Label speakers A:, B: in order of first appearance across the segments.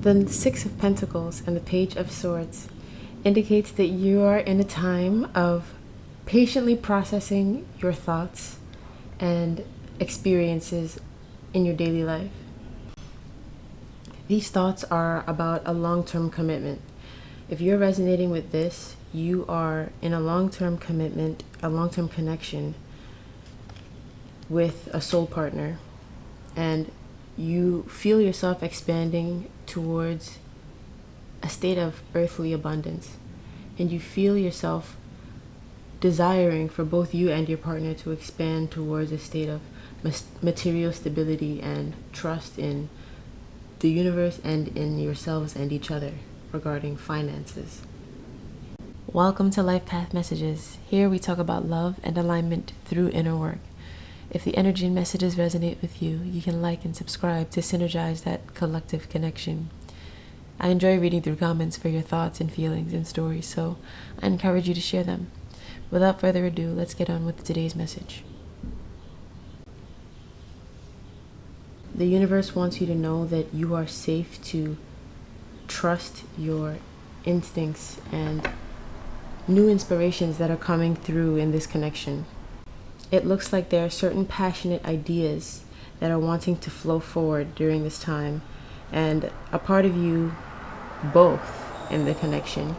A: The Six of Pentacles and the Page of Swords indicates that you are in a time of patiently processing your thoughts and experiences in your daily life. These thoughts are about a long-term commitment. If you're resonating with this, you are in a long-term commitment, a long-term connection with a soul partner, and you feel yourself expanding towards a state of earthly abundance, and you feel yourself desiring for both you and your partner to expand towards a state of material stability and trust in the universe and in yourselves and each other regarding finances. Welcome to LifePath Messages. Here we talk about love and alignment through inner work. If the energy and messages resonate with you, you can like and subscribe to synergize that collective connection. I enjoy reading through comments for your thoughts and feelings and stories, so I encourage you to share them. Without further ado, let's get on with today's message. The universe wants you to know that you are safe to trust your instincts and new inspirations that are coming through in this connection. It looks like there are certain passionate ideas that are wanting to flow forward during this time, and a part of you, both in the connection,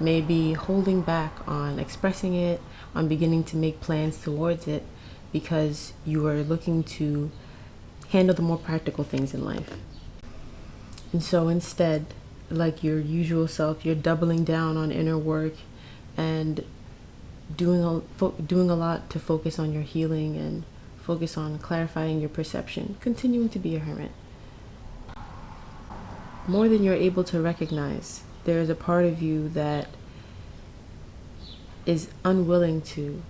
A: may be holding back on expressing it, on beginning to make plans towards it, because you are looking to handle the more practical things in life. And so instead, like your usual self, you're doubling down on inner work and doing a lot to focus on your healing and focus on clarifying your perception, continuing to be a hermit. More than you're able to recognize, there is a part of you that is unwilling to,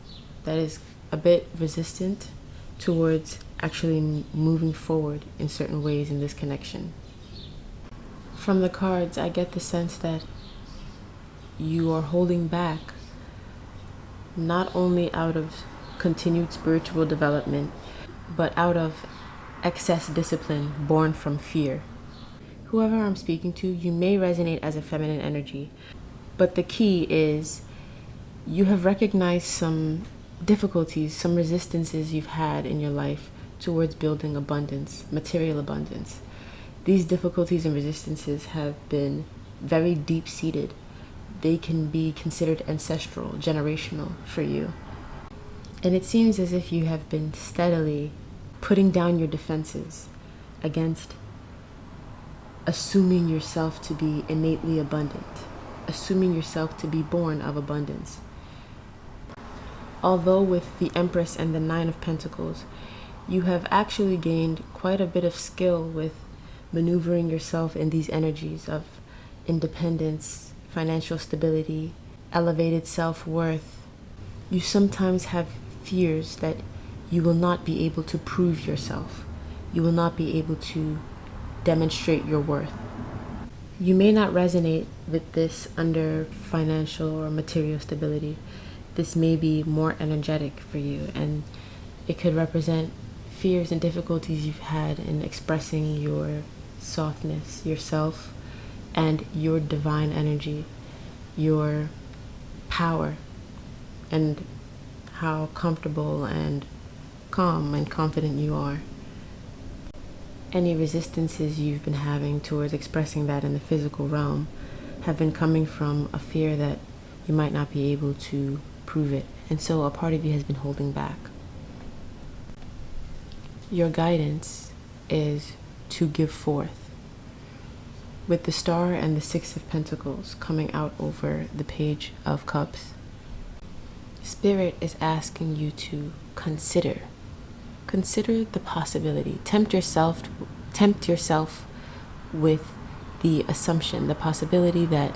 A: that is a bit resistant towards actually moving forward in certain ways in this connection. From the cards, I get the sense that you are holding back not only out of continued spiritual development, but out of excess discipline born from fear. Whoever I'm speaking to, you may resonate as a feminine energy, but the key is you have recognized some difficulties, some resistances you've had in your life towards building abundance, material abundance. These difficulties and resistances have been very deep-seated. They can be considered ancestral, generational for you. And it seems as if you have been steadily putting down your defenses against assuming yourself to be innately abundant, assuming yourself to be born of abundance. Although with the Empress and the Nine of Pentacles, you have actually gained quite a bit of skill with maneuvering yourself in these energies of independence, financial stability, elevated self-worth. You sometimes have fears that you will not be able to prove yourself. You will not be able to demonstrate your worth. You may not resonate with this under financial or material stability. This may be more energetic for you, and it could represent fears and difficulties you've had in expressing your softness, yourself, and your divine energy, your power, and how comfortable and calm and confident you are. Any resistances you've been having towards expressing that in the physical realm have been coming from a fear that you might not be able to prove it, and so a part of you has been holding back. Your guidance is to give forth. With the Star and the Six of Pentacles coming out over the Page of Cups, Spirit is asking you to consider the possibility. Tempt yourself with the assumption, the possibility that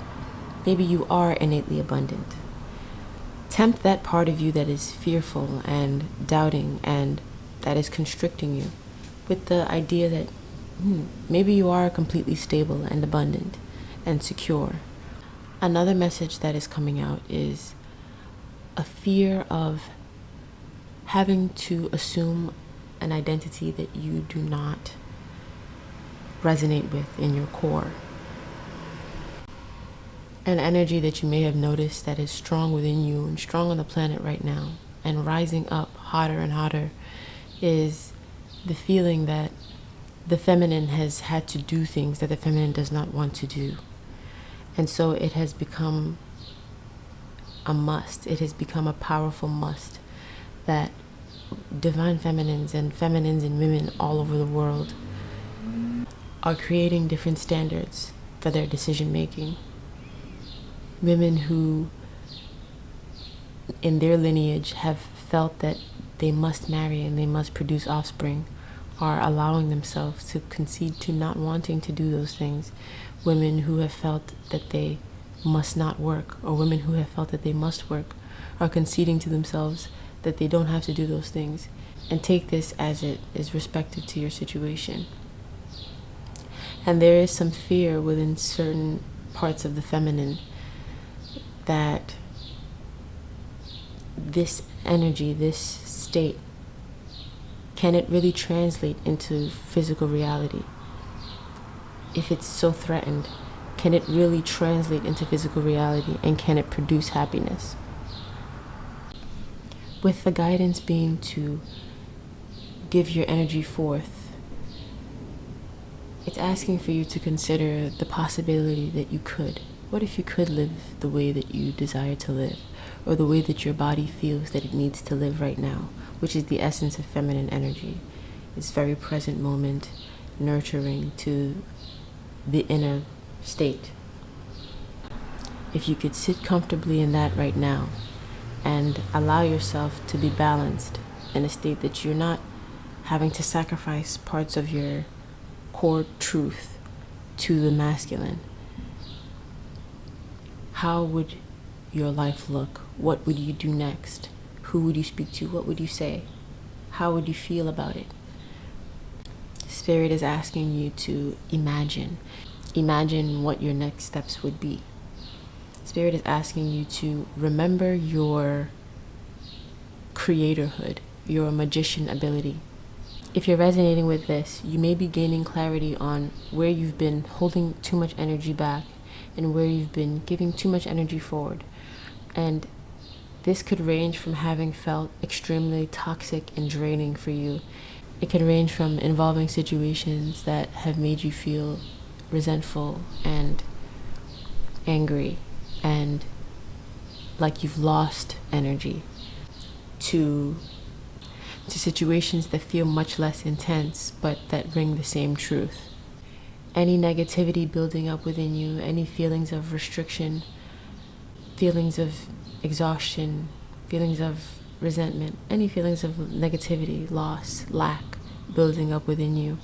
A: maybe you are innately abundant. Tempt that part of you that is fearful and doubting and that is constricting you with the idea that maybe you are completely stable and abundant and secure. Another message that is coming out is a fear of having to assume an identity that you do not resonate with in your core. An energy that you may have noticed that is strong within you and strong on the planet right now and rising up hotter and hotter is the feeling that the feminine has had to do things that the feminine does not want to do. And so it has become a must. It has become a powerful must that divine feminines and women all over the world are creating different standards for their decision making. Women who in their lineage have felt that they must marry and they must produce offspring are allowing themselves to concede to not wanting to do those things. Women who have felt that they must not work, or women who have felt that they must work, are conceding to themselves that they don't have to do those things. And take this as it is respective to your situation. And there is some fear within certain parts of the feminine that this energy, this state, can it really translate into physical reality? If it's so threatened, can it really translate into physical reality, and can it produce happiness? With the guidance being to give your energy forth, it's asking for you to consider the possibility that you could. What if you could live the way that you desire to live, or the way that your body feels that it needs to live right now, which is the essence of feminine energy. It's very present moment, nurturing to the inner state. If you could sit comfortably in that right now and allow yourself to be balanced in a state that you're not having to sacrifice parts of your core truth to the masculine, how would your life look? What would you do next? Who would you speak to? What would you say? How would you feel about it? Spirit is asking you to imagine. Imagine what your next steps would be. Spirit is asking you to remember your creatorhood, your magician ability. If you're resonating with this, you may be gaining clarity on where you've been holding too much energy back and where you've been giving too much energy forward. And this could range from having felt extremely toxic and draining for you. It can range from involving situations that have made you feel resentful and angry and like you've lost energy, to situations that feel much less intense but that ring the same truth. Any negativity building up within you, any feelings of restriction, feelings of exhaustion, feelings of resentment, any feelings of negativity, loss, lack building up within you,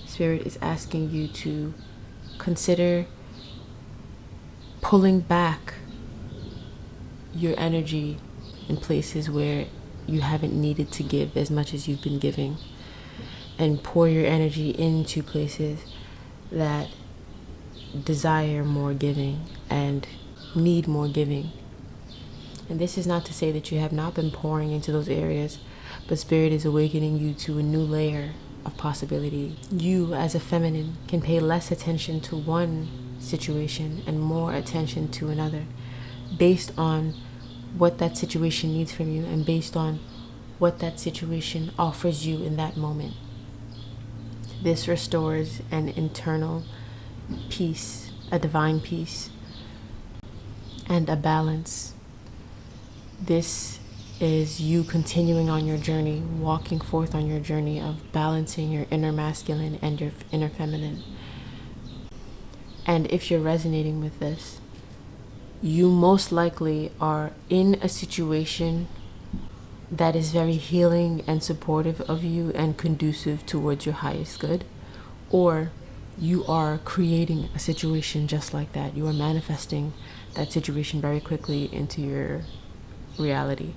A: Spirit is asking you to consider pulling back your energy in places where you haven't needed to give as much as you've been giving, and pour your energy into places that desire more giving and need more giving. And this is not to say that you have not been pouring into those areas, but Spirit is awakening you to a new layer of possibility. You as a feminine can pay less attention to one situation and more attention to another, based on what that situation needs from you and based on what that situation offers you in that moment. This restores an internal peace, a divine peace, and a balance. This is you continuing on your journey, walking forth on your journey of balancing your inner masculine and your inner feminine. And if you're resonating with this, you most likely are in a situation that is very healing and supportive of you and conducive towards your highest good, or you are creating a situation just like that. You are manifesting that situation very quickly into your reality.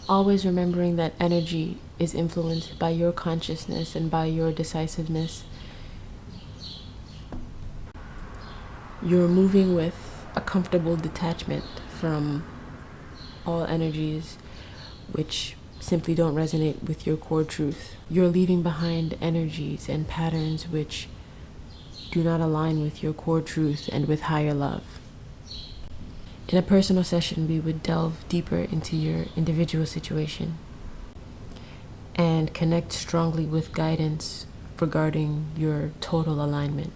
A: Always remembering that energy is influenced by your consciousness and by your decisiveness. You're moving with a comfortable detachment from all energies which simply don't resonate with your core truth. You're leaving behind energies and patterns which do not align with your core truth and with higher love. In a personal session, we would delve deeper into your individual situation and connect strongly with guidance regarding your total alignment.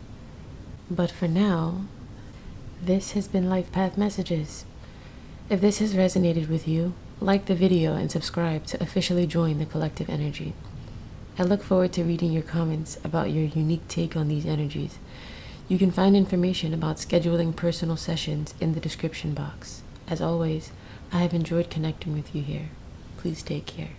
A: But for now, this has been LifePath Messages. If this has resonated with you, like the video and subscribe to officially join the collective energy. I look forward to reading your comments about your unique take on these energies. You can find information about scheduling personal sessions in the description box. As always, I have enjoyed connecting with you here. Please take care.